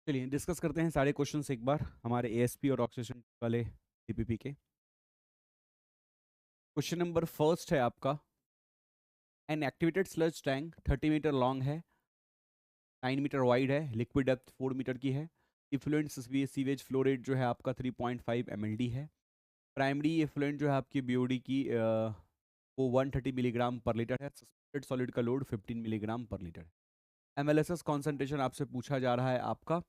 चलिए डिस्कस करते हैं सारे क्वेश्चंस एक बार हमारे एएसपी और ऑक्सीजन वाले डीपीपी के। क्वेश्चन नंबर फर्स्ट है आपका, an activated sludge tank 30 metre long है, 9 मीटर वाइड है, लिक्विड डेप्थ 4 मीटर की है। इफ्लुएंट सीवेज फ्लो रेट जो है आपका 3.5 mld है। प्राइमरी इफ्लुएंट जो है आपकी बीओडी की वो 130 मिलीग्राम पर लीटर है। सस्पेंडेड सॉलिड का लोड 15 मिलीग्राम पर लीटर है। एमएलएसएस कॉन्सेंट्रेशन आपसे पूछा जा रहा है आपका,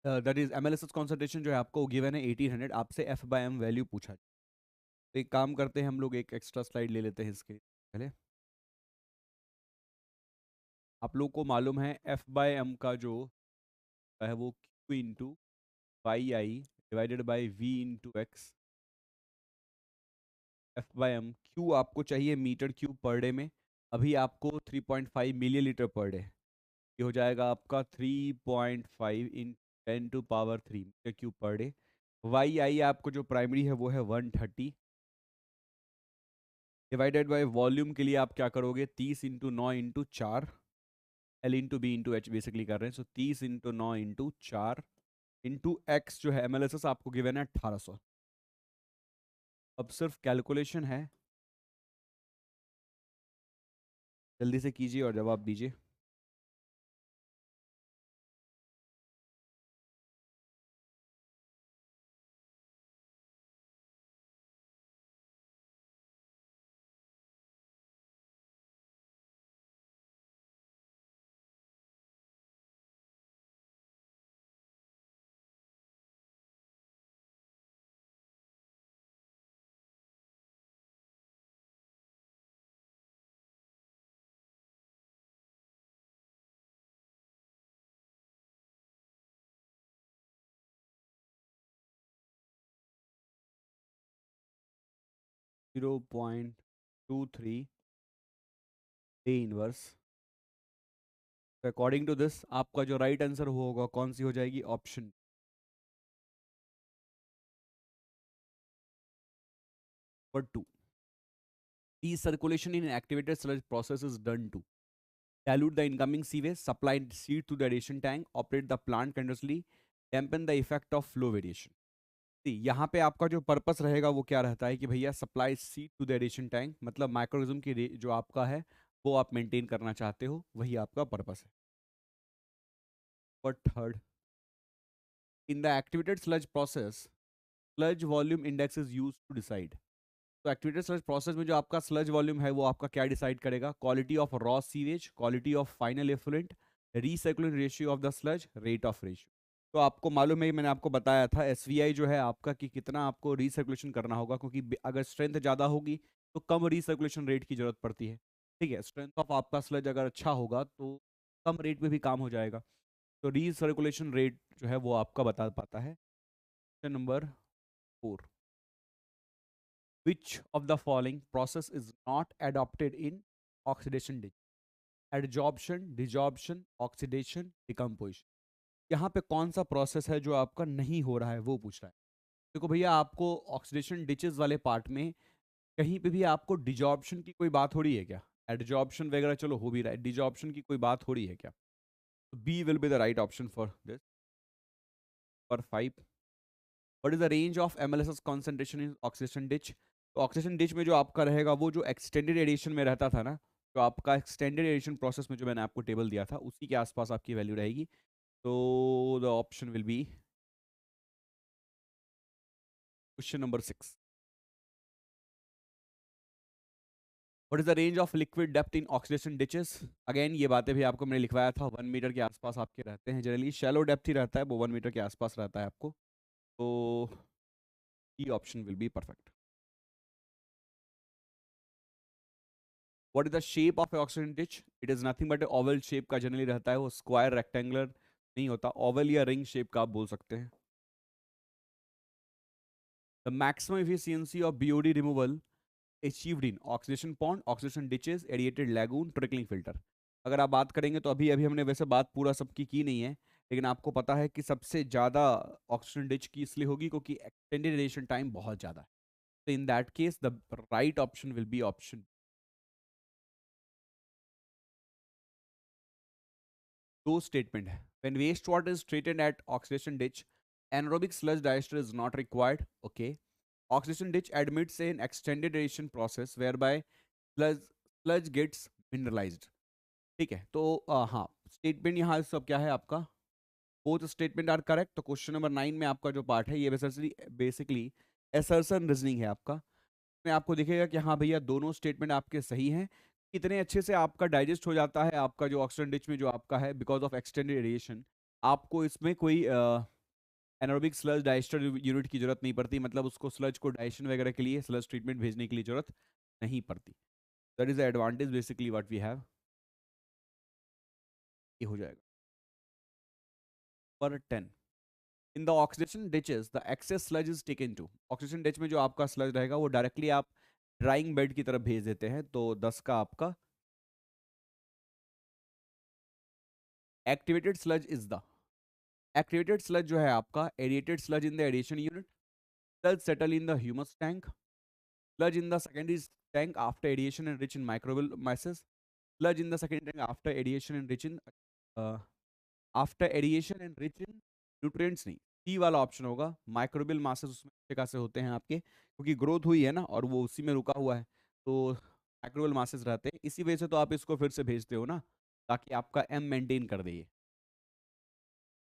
दैट इज एमएलएसएस कॉन्सेंट्रेशन जो है आपको गिवन है 1800, आपसे एफ बाय एम वैल्यू पूछा। तो एक काम करते हैं, हम लोग एक एक्स्ट्रा स्लाइड ले लेते हैं इसके पहले। आप लोग को मालूम है एफ बाय एम का जो है वो Q into Y I divided by V into X. F by M Q आपको चाहिए मीटर क्यूब पर डे में, अभी आपको 3.5 मिली लीटर पर डे, ये हो जाएगा आपका 3.5 in 10⁻³ metre cube per day. वाई आई आपको जो प्राइमरी है वो है 130 डिवाइडेड बाय वॉल्यूम के लिए आप क्या करोगे, 30 × 9 × 4, L into B into H basically कर रहे हैं। सो 30 × 9 × 4 इंटू एक्स जो है एमएलएसएस आपको गिवन है 1800। अब सिर्फ कैलकुलेशन है, जल्दी से कीजिए और जवाब दीजिए। Zero point two three A inverse. According to this आपका जो राइट आंसर होगा कौन सी हो जाएगी, option number 2। T circulation in activated sludge process is done to dilute the incoming sewage, supply seed to the aeration tank, operate the plant continuously, dampen the effect of flow variation। यहाँ पे आपका जो purpose रहेगा वो क्या रहता है कि भैया supply seed to the addition tank, मतलब माइक्रोरिज्म की जो आपका है वो आप मेंटेन करना चाहते हो, वही आपका पर्पस है। और third, in the activated sludge process sludge volume index is use to decide. तो एक्टिवेटेड स्लज प्रोसेस में जो आपका स्लज वॉल्यूम है वो आपका क्या डिसाइड करेगा, quality of raw sewage, quality of final effluent, recycling ratio of the sludge, rate of ratio. तो आपको मालूम है, मैंने आपको बताया था एसवीआई जो है आपका कि कितना आपको रीसर्कुलेशन करना होगा, क्योंकि अगर स्ट्रेंथ ज़्यादा होगी तो कम रीसर्कुलेशन रेट की जरूरत पड़ती है। ठीक है, स्ट्रेंथ ऑफ आपका स्लज अगर अच्छा होगा तो कम रेट में भी काम हो जाएगा। तो रीसर्कुलेशन रेट जो है वो आपका बता पाता है। Question number 4, which of the following process is not adopted in oxidation ditch? Adsorption, desorption, oxidation, decomposition। यहाँ पे कौन सा प्रोसेस है जो आपका नहीं हो रहा है वो पूछ रहा है। देखो भैया, आपको ऑक्सीडेशन डिचेस वाले पार्ट में कहीं पे भी आपको डिजॉर्प्शन की कोई बात हो रही है क्या? एडजॉर्प्शन वगैरह चलो हो भी रहा है, डिजॉर्प्शन की कोई बात हो रही है क्या? B will be the right option for this. For 5, what is the range of MLSS concentration in oxidation ditch? तो ऑक्सीडेशन डिच में जो आपका रहेगा वो जो एक्सटेंडेड एडिशन में रहता था ना, तो आपका एक्सटेंडेड एडिशन प्रोसेस में जो मैंने आपको टेबल दिया था उसी के आसपास आपकी वैल्यू रहेगी। तो the option will B question number 6, what is the range of liquid depth in oxidation ditches? Again ये बातें भी आपको मैंने लिखवाया था, 1 मीटर के आसपास आपके रहते हैं जनरली, शैलो डेप्थ ही रहता है वो, 1 मीटर के आसपास रहता है आपको। तो E option will be perfect. What is the shape of oxidation ditch? It is nothing but Oval shape का जनरली रहता है वो, स्क्वायर रेक्टेंगुलर नहीं होता, ओवल या रिंग शेप का आप बोल सकते हैं। The maximum efficiency of BOD removal achieved in oxidation pond, oxidation ditches, aerated lagoon, trickling filter. अगर आप बात करेंगे तो अभी अभी हमने वैसे बात पूरा सबकी की नहीं है, लेकिन आपको पता है कि सबसे ज़्यादा ऑक्सीजन डिच की इसलिए होगी क्योंकि एक्सटेंडेड रेडिएशन टाइम बहुत ज़्यादा है। तो in that case the right option will be option दो स्टेटमेंट है. When waste water is treated at oxidation ditch, anaerobic sludge digester is not required. Okay. Oxidation ditch admits an extended aeration process whereby sludge gets mineralized. ठीक है, तो हाँ, statement यहाँ सब क्या है आपका, बोथ स्टेटमेंट आर करेक्ट. तो क्वेश्चन नंबर 9 में आपका जो पार्ट है ये बेसिकली असर्शन रीजनिंग है आपका. में आपको दिखेगा कि हाँ भैया दोनों स्टेटमेंट आपके सही हैं. इतने अच्छे से आपका डाइजेस्ट हो जाता है आपका जो ऑक्सीजन डिच में जो आपका है बिकॉज ऑफ एक्सटेंडेड रेडिएशन. आपको इसमें कोई एनारोबिक स्लज डाइजेस्टर यूनिट की जरूरत नहीं पड़ती, मतलब उसको स्लज को डाइजेशन वगैरह के लिए स्लज ट्रीटमेंट भेजने के लिए जरूरत नहीं पड़ती. That is the advantage basically what we have. ये हो जाएगा. पर 10, in the oxidation ditches the excess sludge is taken to. Oxidation ditch में जो आपका स्लज रहेगा वो डायरेक्टली आप ड्राइंग बेड की तरफ भेज देते हैं. तो 10 का आपका activated sludge is the, activated sludge जो है आपका aerated sludge in the addition unit, sludge settle in the humus tank, sludge in the secondary tank after adhesion and rich in microbial masses, sludge in the secondary tank after adhesion and rich in uh, after adhesion and rich in nutrients. नहीं, सी वाला option होगा. Microbial masses उसमें अच्छे खासे होते हैं आपके, क्योंकि ग्रोथ हुई है ना और वो उसी में रुका हुआ है, तो माइक्रोबियल मासेस रहते हैं. इसी वजह से तो आप इसको फिर से भेजते हो ना, ताकि आपका एम मेंटेन कर दे.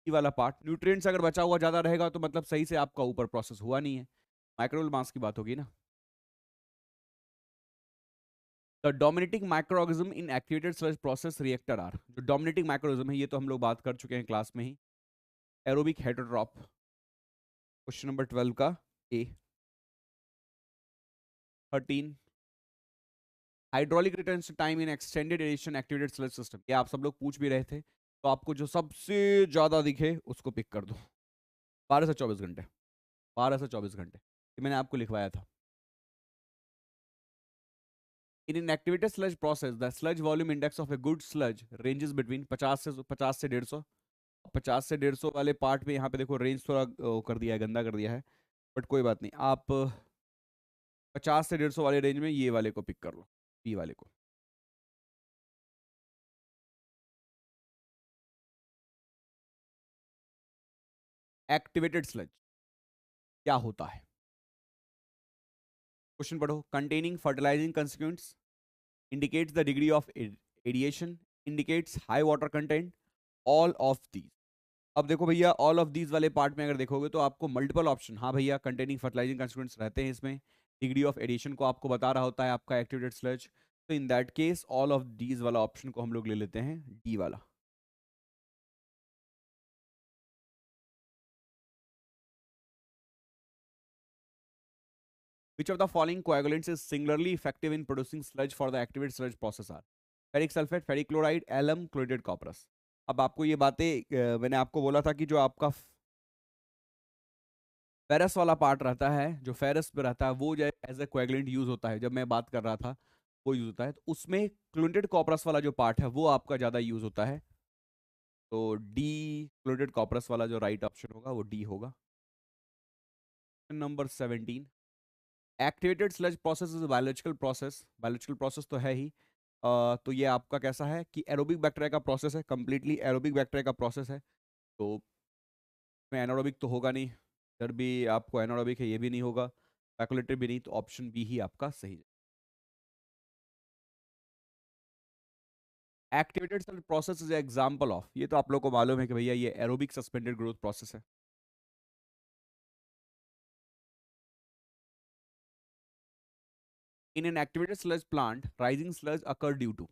ये वाला पार्ट न्यूट्रिएंट्स अगर बचा हुआ ज्यादा रहेगा तो मतलब सही से आपका ऊपर प्रोसेस हुआ नहीं है. माइक्रोबियल मास की बात होगी ना. The dominating microorganism in activated sludge process reactor are. जो डोमिनेटिंग माइक्रोऑर्गेनिज्म है ये तो हम लोग बात कर चुके हैं क्लास में ही. एरोबिक हेटेरोट्रॉप, क्वेश्चन नंबर 12 का A. 13, hydraulic retention time in extended addition activated sludge system. ये आप सब लोग पूछ भी रहे थे, तो आपको जो सबसे ज्यादा दिखे उसको पिक कर दो. 12 से 24 घंटे, 12 से 24 घंटे, ये मैंने आपको लिखवाया था. In an activated sludge process, the sludge volume index of a good sludge ranges between 50 से 150. 50 से 150 वाले पार्ट में यहाँ पे देखो रेंज थोड़ा कर दिया है, गंदा कर दिया है, बट कोई बात नहीं. आप 50 से 150 वाले रेंज में ये वाले को पिक कर लो, बी वाले को. एक्टिवेटेड स्लज क्या होता है, क्वेश्चन पढ़ो. Containing fertilising constituents, indicates the degree of radiation, indicates high water content, all of these. अब देखो भैया ऑल ऑफ दीज वाले पार्ट में अगर देखोगे तो आपको मल्टीपल ऑप्शन, हाँ भैया कंटेनिंग फर्टिलाइजिंग कंस्टिट्यूएंट्स रहते हैं इसमें. डिग्री ऑफ एडिशन को आपको बता रहा होता है आपका एक्टिवेटेड स्लज. तो in that case all of these वाला ऑप्शन को हम लोग ले लेते हैं, डी वाला. Which of the following coagulants is singularly effective in producing sludge for the activated sludge process are? Ferric sulfate, ferric chloride, alum, chlorinated copperas. अब आपको ये बातें मैंने आपको बोला था कि जो आपका फेरस वाला पार्ट रहता है, जो फेरस पे रहता है वो एज ए कोएगुलेंट यूज होता है. जब मैं बात कर रहा था वो यूज होता है, तो उसमें क्लोरेटेड कॉपरस वाला जो पार्ट है वो आपका ज्यादा यूज होता है. तो डी, क्लोरेटेड कॉपरस वाला जो राइट ऑप्शन होगा वो डी होगा. Number 17, activated sludge process is biological process. Biological process तो है ही. तो ये आपका कैसा है कि एरोबिक बैक्टीरिया का प्रोसेस है, कंप्लीटली एरोबिक बैक्टीरिया का प्रोसेस है. तो में एनारोबिक तो होगा नहीं, इधर भी आपको एनारोबिक है ये भी नहीं होगा, फैकुलेटरी भी नहीं, तो ऑप्शन बी ही आपका सही है. Activated cell process is example of, ये तो आप लोग को मालूम है कि भैया ये एरोबिक सस्पेंडेड ग्रोथ प्रोसेस है. In an activated sludge plant rising sludge occur due to.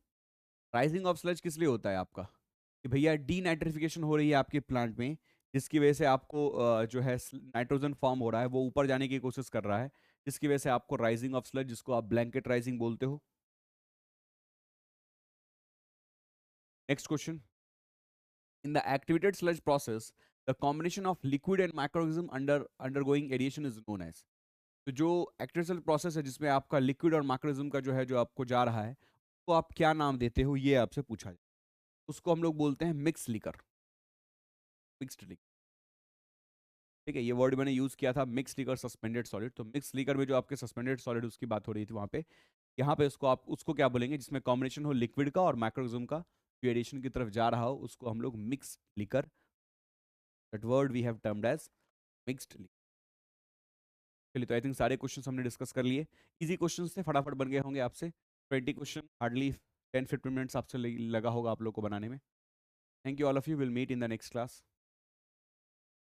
Rising of sludge किस लिए होता है आपका, कि भैया डी नाइट्रिफिकेशन हो रही है आपके प्लांट में, जिसकी वजह से आपको जो है नाइट्रोजन फॉर्म हो रहा है, वो ऊपर जाने की कोशिश कर रहा है, जिसकी वजह से आपको राइजिंग ऑफ स्लज, जिसको आप ब्लैंकेट राइजिंग बोलते हो. Next question. In the activated sludge process the combination of liquid and microorganism undergoing addition is known as. तो जो एक्टिवेटेड स्लज प्रोसेस है जिसमें आपका लिक्विड और माइक्रोऑर्गेनिज्म का जो है जो आपको जा रहा है, तो आप क्या नाम देते हो ये आपसे पूछा जाए. उसको हम लोग बोलते हैं मिक्स लिकर, मिक्स्ड लिकर. ठीक है, ये वर्ड मैंने यूज किया था, मिक्स लीकर सस्पेंडेड सॉलिड. तो मिक्स लीकर में जो आपके सस्पेंडेड सॉलिड उसकी बात हो रही थी वहां पे, यहाँ पे उसको आप उसको क्या बोलेंगे जिसमें कॉम्बिनेशन हो लिक्विड का और माइक्रोऑर्गेनिज्म का, जो एडिशन की तरफ जा रहा हो उसको हम लोग mix liquor, that word we have termed as mixed. चलिए, तो आई थिंक सारे क्वेश्चंस हमने डिस्कस कर लिए। इजी क्वेश्चंस थे, फटाफट बन गए होंगे आपसे। 20 क्वेश्चन, हार्डली 10-15 मिनट्स आपसे लगा होगा आप लोग को बनाने में। Thank you all of you, will meet in the next class.